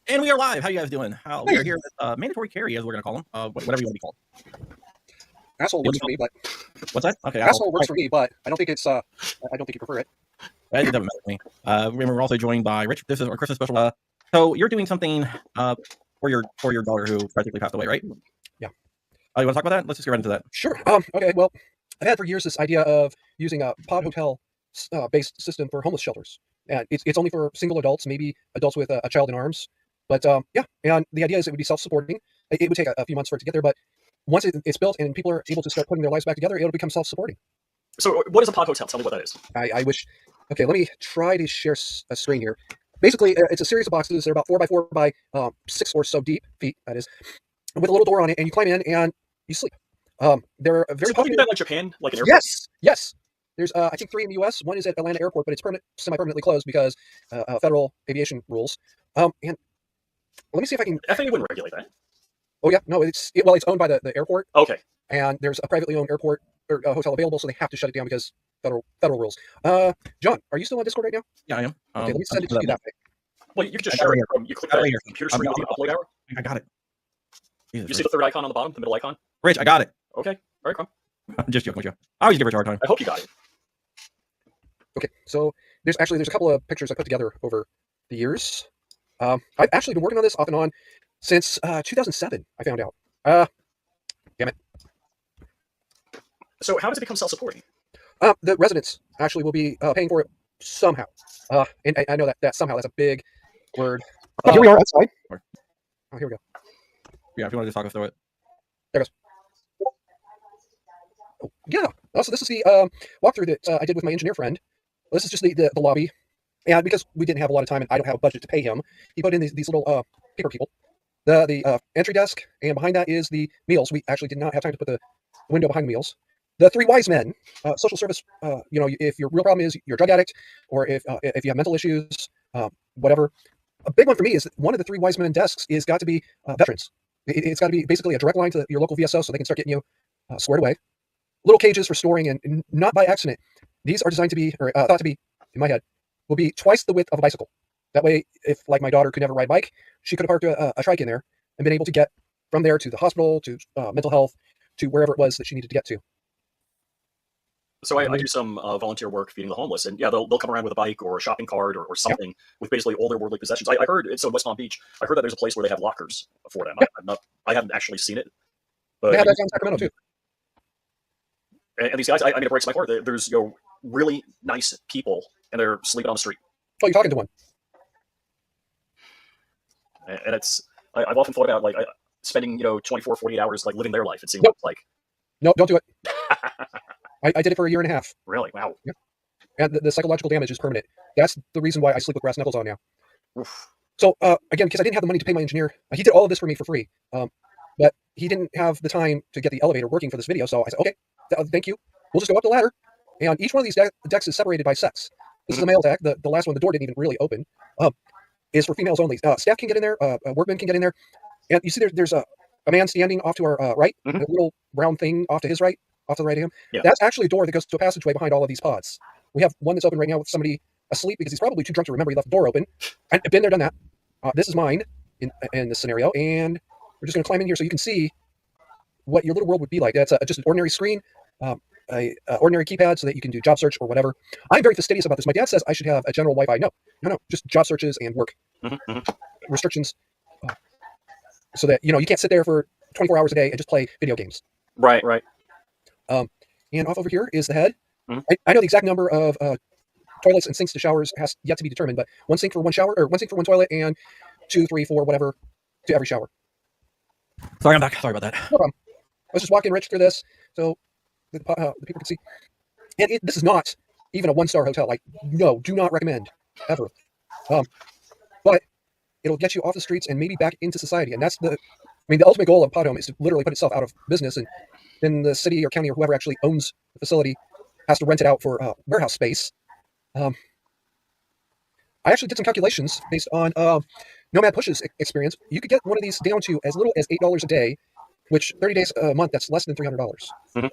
And we are live. How you guys doing? We Hey. are here with mandatory carry, as we're going to call him. Whatever you want to be called. Asshole works for me, but What's that? Okay, asshole works for me, but I don't think it's I don't think you prefer it. It doesn't matter to me. Remember, we're also joined by Rich. This is our Christmas special. So you're doing something for your daughter who practically passed away, right? Yeah. Oh, you want to talk about that? Let's just get right into that. Sure. Okay. Well, I've had for years this idea of using a pod hotel based system for homeless shelters, and it's only for single adults, maybe adults with a child in arms. But yeah, and the idea is it would be self-supporting. It would take a few months for it to get there, but once it's built and people are able to start putting their lives back together, it'll become self-supporting. So what is a pod hotel? Tell me what that is. I wish. Okay, let me try to share a screen here. Basically, it's a series of boxes. They're about 4 by 4 by 6 or so deep feet. That is, with a little door on it, and you climb in and you sleep. They're very So popular. you do that like Japan, like an airport? Yes. There's I think 3 in the U.S. One is at Atlanta Airport, but it's semi-permanently closed because federal aviation rules. And let me see if I can. FAA wouldn't regulate that. Oh yeah, no, it's owned by the airport. Okay. And there's a privately owned airport or hotel available, so they have to shut it down because federal rules. John, are you still on Discord right now? Yeah, I am. Okay, let me send it to you that way. Well, you can just I got share it it from. You click I got that it here. computer screen with the upload arrow. I got it. Jesus, You see the third icon on the bottom, the middle icon? Rich, I got it. Okay. All right, come. I'm just joking with you. I always give Rich a hard time. I hope you got it. Okay, so there's a couple of pictures I put together over the years. I've actually been working on this off and on since 2007. I found out. Damn it. So how does it become self-supporting? The residents actually will be paying for it somehow. And I know that somehow that's a big word. Here we are outside. Oh, here we go. Yeah, if you want to just talk us through it. There goes. Oh, yeah. Also, this is the walkthrough that I did with my engineer friend. This is just the lobby. And because we didn't have a lot of time and I don't have a budget to pay him, he put in these little paper people. The entry desk, and behind that is the meals. We actually did not have time to put the window behind the meals. The 3 wise men, social service. If your real problem is you're a drug addict, or if you have mental issues, whatever. A big one for me is that one of the 3 wise men desks is got to be veterans. It's got to be basically a direct line to your local VSO so they can start getting you squared away. Little cages for storing, and not by accident. These are designed to be, or thought to be, in my head, will be twice the width of a bicycle. That way, if like my daughter could never ride a bike, she could have parked a trike in there and been able to get from there to the hospital, to mental health, to wherever it was that she needed to get to. So I do some volunteer work feeding the homeless, and yeah, they'll come around with a bike or a shopping cart or something with basically all their worldly possessions. I heard it's in West Palm Beach. I heard that there's a place where they have lockers for them. I haven't actually seen it, but They have that down in Sacramento too. And these guys, I mean, it breaks my heart. There's really nice people, and they're sleeping on the street. Oh, you're talking to one. And I've often thought about spending 24, 48 hours like living their life. It seems like. No, don't do it. I did it for a year and a half. Really? Wow. Yeah. And the psychological damage is permanent. That's the reason why I sleep with brass knuckles on now. Oof. So again, because I didn't have the money to pay my engineer, he did all of this for me for free. But he didn't have the time to get the elevator working for this video. So I said, okay, thank you. We'll just go up the ladder. And each one of these decks is separated by sex. This is a male deck. The last one, the door didn't even really open. Is for females only. Staff can get in there. Workmen can get in there. And you see there's a man standing off to our right, a little round thing off to his right, off to the right of him. Yeah. That's actually a door that goes to a passageway behind all of these pods. We have one that's open right now with somebody asleep because he's probably too drunk to remember he left the door open. I've been there, done that. This is mine in this scenario, and we're just going to climb in here so you can see what your little world would be like. That's just an ordinary screen, a ordinary keypad so that you can do job search or whatever. I'm very fastidious about this. My dad says I should have a general Wi-Fi. No, just job searches and work restrictions, so that you can't sit there for 24 hours a day and just play video games. Right. And off over here is the head. I know the exact number of toilets and sinks to showers has yet to be determined, but 1 sink for 1 shower, or 1 sink for 1 toilet, and 2, 3, 4, whatever to every shower. Sorry, I'm back. Sorry about that. No problem. I was just walking Rich through this so the people can see. And this is not even a 1-star hotel. No, do not recommend ever. But it'll get you off the streets and maybe back into society. And that's the ultimate goal of Pod Home is to literally put itself out of business, and then the city or county or whoever actually owns the facility has to rent it out for warehouse space. I actually did some calculations based on Nomad Push's experience. You could get one of these down to as little as $8 a day, which 30 days a month, that's less than $300.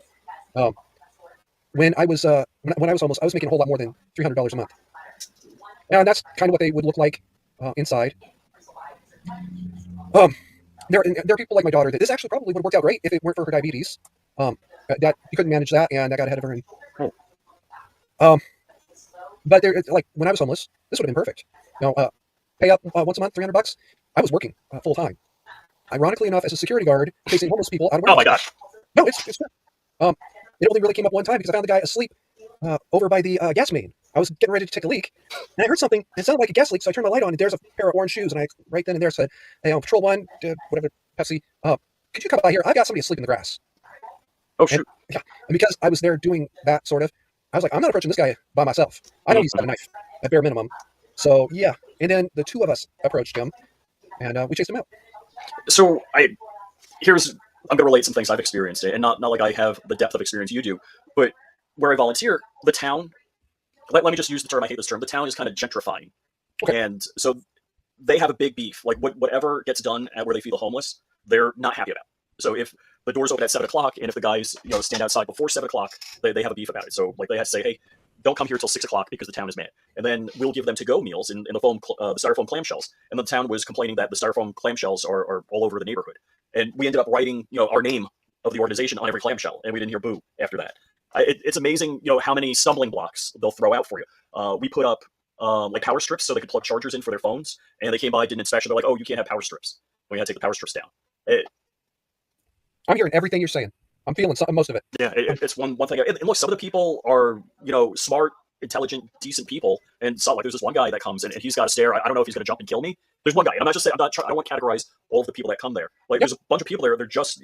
When I was homeless, I was making a whole lot more than $300 a month. And that's kind of what they would look like inside. There are people like my daughter that this actually probably would have worked out great if it weren't for her diabetes. That you couldn't manage that, and I got ahead of her. And, um, but there, like when I was homeless, this would have been perfect. Pay up once a month, $300. I was working full time. Ironically enough, as a security guard, chasing homeless people out of. Oh my gosh! No, it's fair. It only really came up one time because I found the guy asleep over by the gas main. I was getting ready to take a leak, and I heard something. It sounded like a gas leak, so I turned my light on, and there's a pair of orange shoes. And I right then and there said, "Hey, Patrol 1, whatever, Pepsi, could you come by here? I got somebody asleep in the grass." Oh shoot! And because I was there doing that sort of, I was like, I'm not approaching this guy by myself. I know he's got a knife at bare minimum. So yeah, and then the two of us approached him, and we chased him out. So I'm going to relate some things I've experienced, and not like I have the depth of experience you do, but where I volunteer, the town. Let me just use the term. I hate this term. The town is kind of gentrifying, and so they have a big beef. Like whatever gets done at where they feed the homeless, they're not happy about. So if the doors open at 7:00, and if the guys stand outside before 7:00, they have a beef about it. So like they had to say, hey, don't come here till 6:00 because the town is mad. And then we'll give them to-go meals in the styrofoam clamshells. And the town was complaining that the styrofoam clamshells are all over the neighborhood. And we ended up writing our name of the organization on every clamshell, and we didn't hear boo after that. It's amazing how many stumbling blocks they'll throw out for you. We put up like power strips so they could plug chargers in for their phones, and they came by, did an inspection. They're like, oh, you can't have power strips. We had to take the power strips down. I'm hearing everything you're saying. I'm feeling most of it. Yeah, it's one thing. And look, some of the people are smart, intelligent, decent people, and so like there's this one guy that comes and he's got a stare. I don't know if he's going to jump and kill me. There's one guy. And I'm not just saying. I don't want to categorize all of the people that come there. Like there's a bunch of people there. They're just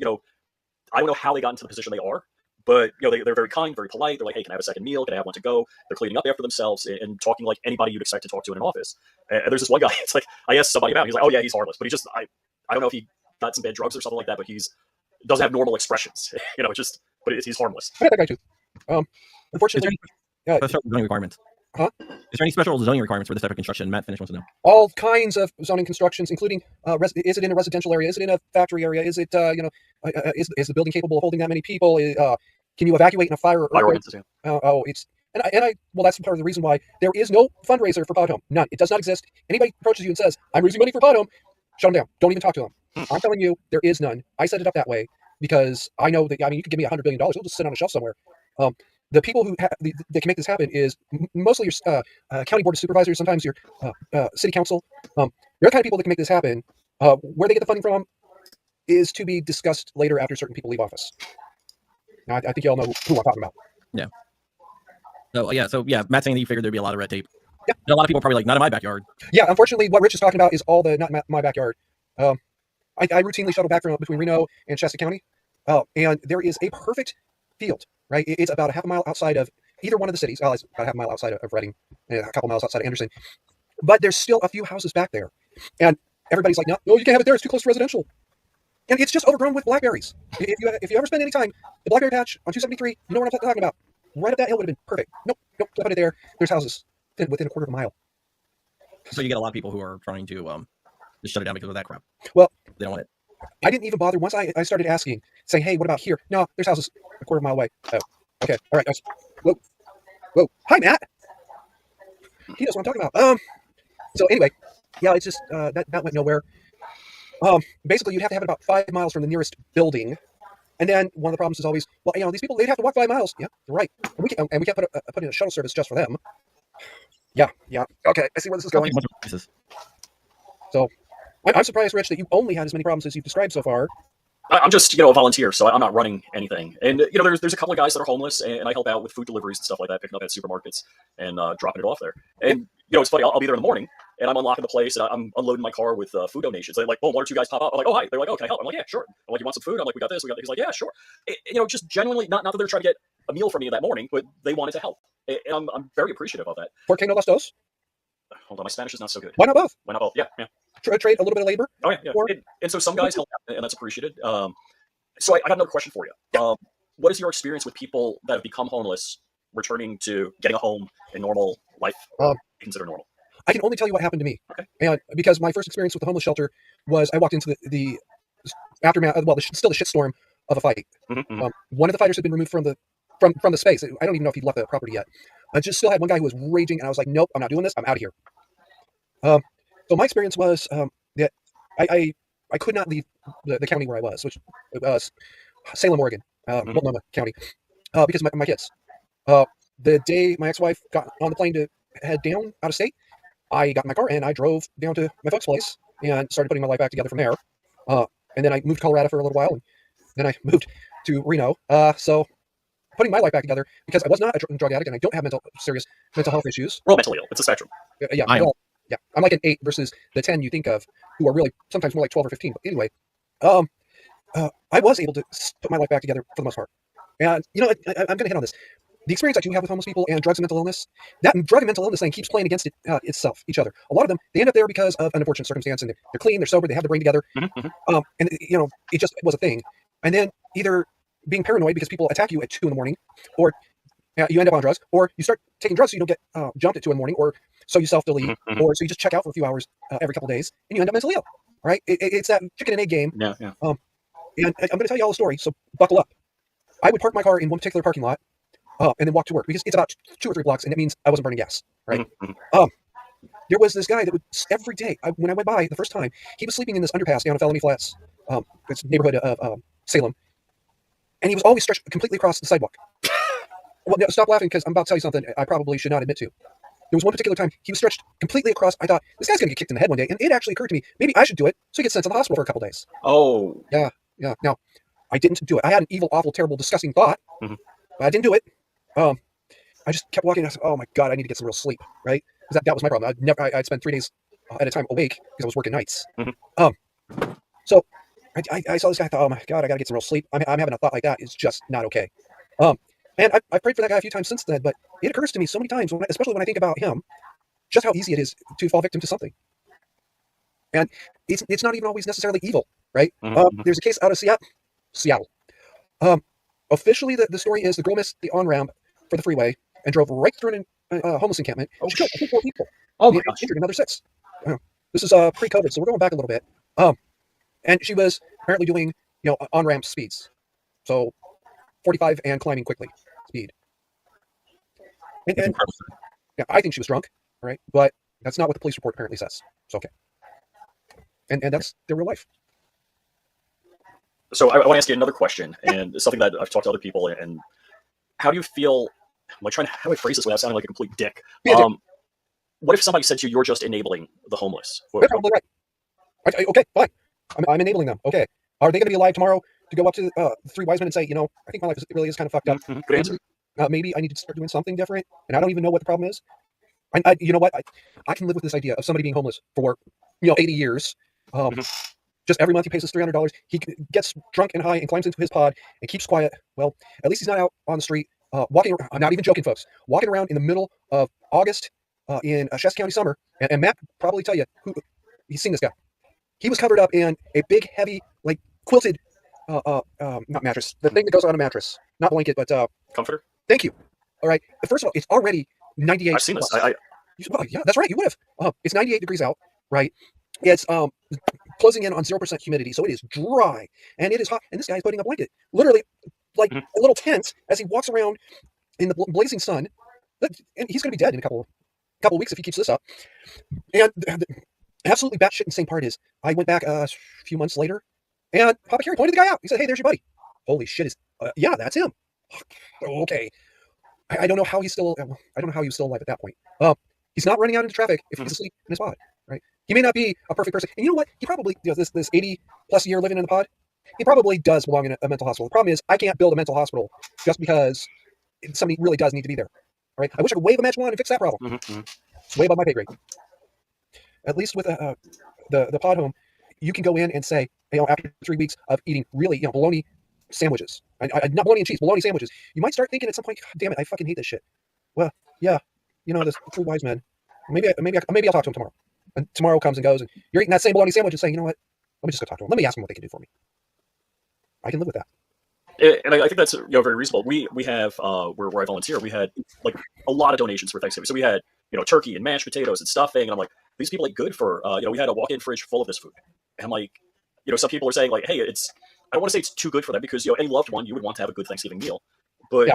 I don't know how they got into the position they are, but they're very kind, very polite. They're like, hey, can I have a second meal? Can I have one to go? They're cleaning up after themselves and talking like anybody you'd expect to talk to in an office. And there's this one guy. It's like I asked somebody about him. He's like, oh yeah, he's harmless, but I don't know if he got some bad drugs or something like that, but doesn't have normal expressions. But he's harmless. I had that guy too. Unfortunately, zoning requirements. Huh? Is there any special zoning requirements for this type of construction? Matt Finish wants to know. All kinds of zoning constructions, including is it in a residential area? Is it in a factory area? Is it is the building capable of holding that many people? Can you evacuate in a fire? Fire ordinances, yeah. It's well, that's part of the reason why there is no fundraiser for Pod Home. None. It does not exist. Anybody approaches you and says, "I'm raising money for Pod Home," shut them down. Don't even talk to them. I'm telling you, there is none. I set it up that way because I know that. I mean, you could give me $100 billion. It'll just sit on a shelf somewhere. The people who that can make this happen is mostly your county board of supervisors, sometimes your city council. They're the kind of people that can make this happen. Where they get the funding from is to be discussed later after certain people leave office. Now, I think you all know who I'm talking about. Yeah. So Matt's saying that you figured there'd be a lot of red tape. Yeah. And a lot of people probably like, not in my backyard. Yeah, unfortunately, what Rich is talking about is all the not my backyard. I routinely shuttle back between Reno and Shasta County, and there is a perfect field. Right, it's about a half a mile outside of either one of the cities. It's about a half a mile outside of Reading, and a couple miles outside of Anderson. But there's still a few houses back there, and everybody's like, "No, you can't have it there. It's too close to residential." And it's just overgrown with blackberries. If you ever spend any time the blackberry patch on 273, you know what I'm talking about. Right up that hill would have been perfect. Nope, I put it there. There's houses within a quarter of a mile. So you get a lot of people who are trying to just shut it down because of that crap. Well, they don't want it. I didn't even bother. Once I started asking, saying, "Hey, what about here?" No, there's houses a quarter mile away. Oh, okay, all right. Whoa. Hi, Matt. He knows what I'm talking about. So anyway, yeah, it's just that went nowhere. Basically, you'd have to have it about 5 miles from the nearest building, and then one of the problems is always, well, these people they'd have to walk 5 miles. Yeah, you're right. And we can't put in a shuttle service just for them. Yeah. Okay, I see where this is going. So. I'm surprised, Rich, that you only had as many problems as you've described so far. I'm just, a volunteer, so I'm not running anything. And, there's a couple of guys that are homeless, and I help out with food deliveries and stuff like that, picking up at supermarkets and dropping it off there. And, it's funny, I'll be there in the morning, and I'm unlocking the place, and I'm unloading my car with food donations. They're like, oh, one or two guys pop up. I'm like, oh, hi. They're like, oh, can I help? I'm like, yeah, sure. I'm like, you want some food? I'm like, we got this, we got that. He's like, yeah, sure. Just genuinely, not that they're trying to get a meal from me that morning, but they wanted to help. And I'm very appreciative of that. ¿Por qué no las dos? Hold on, my Spanish is not so good. Why not both? Why not both? Yeah. Trade a little bit of labor. Oh yeah. And so some guys help out, and that's appreciated. So I got another question for you. What is your experience with people that have become homeless, returning to getting a home and normal life, consider normal? I can only tell you what happened to me. Okay. And because my first experience with the homeless shelter was I walked into the aftermath, still the shitstorm of a fight. Mm-hmm. One of the fighters had been removed from the space. I don't even know if he'd left the property yet. I just still had one guy who was raging, and I was like, nope, I'm not doing this. I'm out of here. So my experience was that I could not leave the county where I was, which was Salem, Oregon, Multnomah County, because of my kids. The day my ex-wife got on the plane to head down out of state, I got in my car and I drove down to my folks' place and started putting my life back together from there. And then I moved to Colorado for a little while, and then I moved to Reno. So putting my life back together because I was not a drug addict and I don't have serious mental health issues. We're all mentally ill. It's a spectrum. Yeah, I am. well, yeah. I'm like an 8 versus the 10 you think of, who are really sometimes more like 12 or 15. But anyway, I was able to put my life back together for the most part. And I'm going to hit on this. The experience that you have with homeless people and drugs and mental illness, that drug and mental illness thing keeps playing against each other. A lot of them, they end up there because of an unfortunate circumstance, and they're clean, they're sober, they have their brain together, and it just was a thing. And then either being paranoid because people attack you at 2 a.m, or you end up on drugs, or you start taking drugs so you don't get jumped at 2 a.m, or so you self-delete, or so you just check out for a few hours every couple of days, and you end up mentally ill. Right? It's that chicken and egg game. Yeah. And I'm going to tell you all a story, so buckle up. I would park my car in one particular parking lot, and then walk to work because it's about 2 or 3 blocks, and it means I wasn't burning gas. Right? There was this guy that would every day when I went by the first time, he was sleeping in this underpass down in Felony Flats, it's a neighborhood of Salem, and he was always stretched completely across the sidewalk. Well, no, stop laughing because I'm about to tell you something I probably should not admit to. There was one particular time he was stretched completely across. I thought, this guy's going to get kicked in the head one day, and it actually occurred to me, maybe I should do it so he gets sent to the hospital for a couple days. Oh. Yeah. Now, I didn't do it. I had an evil, awful, terrible, disgusting thought, but I didn't do it. I just kept walking, and I said, oh my God, I need to get some real sleep, right? Because that was my problem. I'd spend 3 days at a time awake because I was working nights. So I saw this guy, I thought, oh my God, I got to get some real sleep. I'm having a thought like that. It's just not okay. And I prayed for that guy a few times since then, but it occurs to me so many times, especially when I think about him, just how easy it is to fall victim to something. And it's not even always necessarily evil, right? There's a case out of Seattle. Officially, the story is the girl missed the on-ramp for the freeway and drove right through a homeless encampment. She killed, I think, 4 people. Oh my gosh. Injured another 6. This is pre-COVID, so we're going back a little bit. And she was apparently doing, on-ramp speeds. So 45 and climbing quickly speed. And yeah, I think she was drunk, right? But that's not what the police report apparently says. So okay. And that's their real life. So I want to ask you another question, and something that I've talked to other people, and how do you feel? How do I phrase this without sounding like a complete dick? What if somebody said to you, you're just enabling the homeless? They're probably right. Okay, fine. I'm enabling them. Okay. Are they going to be alive tomorrow to go up to the 3 wise men and say, I think my life really is kind of fucked up. Good answer. Maybe I need to start doing something different, and I don't even know what the problem is. You know what? I can live with this idea of somebody being homeless for 80 years. Just every month he pays us $300. He gets drunk and high and climbs into his pod and keeps quiet. Well, at least he's not out on the street walking. I'm not even joking, folks. Walking around in the middle of August in Shasta County summer. And Matt probably tell you he's seen this guy. He was covered up in a big, heavy, like quilted, not mattress, the thing that goes on a mattress, not blanket, but Comforter. Thank you. All right. First of all, it's already 98. I've seen this. Well, yeah, that's right. You would have. It's 98 degrees out, right? It's closing in on 0% humidity, so it is dry and it is hot. And this guy is putting a blanket, literally, like a little tent, as he walks around in the blazing sun. And he's going to be dead in a couple of weeks if he keeps this up. And the absolutely batshit insane part is, I went back a few months later, and Papa Kerry pointed the guy out. He said, "Hey, there's your buddy." Holy shit! Yeah, that's him. Okay. I don't know how he's still. I don't know how he was still alive at that point. He's not running out into traffic if he's asleep in his pod, right? He may not be a perfect person, and you know what? He probably this 80+ year living in the pod. He probably does belong in a mental hospital. The problem is, I can't build a mental hospital just because somebody really does need to be there. All right? I wish I could wave a magic wand and fix that problem. It's way above my pay grade. At least with the pod home, you can go in and say, after 3 weeks of eating really bologna sandwiches, not bologna and cheese, bologna sandwiches, you might start thinking at some point, God damn it, I fucking hate this shit. Well, yeah, this 3 wise men. Maybe I'll talk to him tomorrow. And tomorrow comes and goes, and you're eating that same bologna sandwich and saying, you know what? Let me just go talk to them. Let me ask them what they can do for me. I can live with that. And I think that's very reasonable. We have where I volunteer, we had like a lot of donations for Thanksgiving. So we had turkey and mashed potatoes and stuffing, and I'm like, these people good for we had a walk-in fridge full of this food. And I'm like, some people are saying like, hey, I don't want to say it's too good for them because any loved one you would want to have a good Thanksgiving meal, but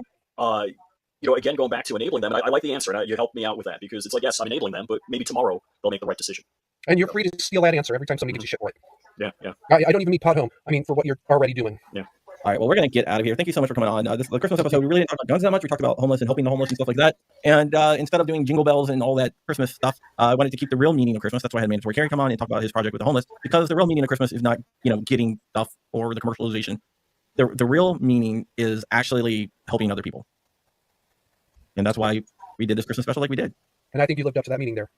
again, going back to enabling them, and I like the answer, and you helped me out with that because it's like, yes, I'm enabling them, but maybe tomorrow they'll make the right decision. And you're free to steal that answer every time somebody gives you shit for it. Yeah, yeah. I don't even mean pot home. I mean for what you're already doing. All right, well, we're going to get out of here. Thank you so much for coming on. This is the Christmas episode. We really didn't talk about guns that much. We talked about homeless and helping the homeless and stuff like that. And instead of doing jingle bells and all that Christmas stuff, I wanted to keep the real meaning of Christmas. That's why I had Mandatory Caring come on and talk about his project with the homeless, because the real meaning of Christmas is not, getting stuff or the commercialization. The real meaning is actually helping other people. And that's why we did this Christmas special like we did. And I think you lived up to that meaning there.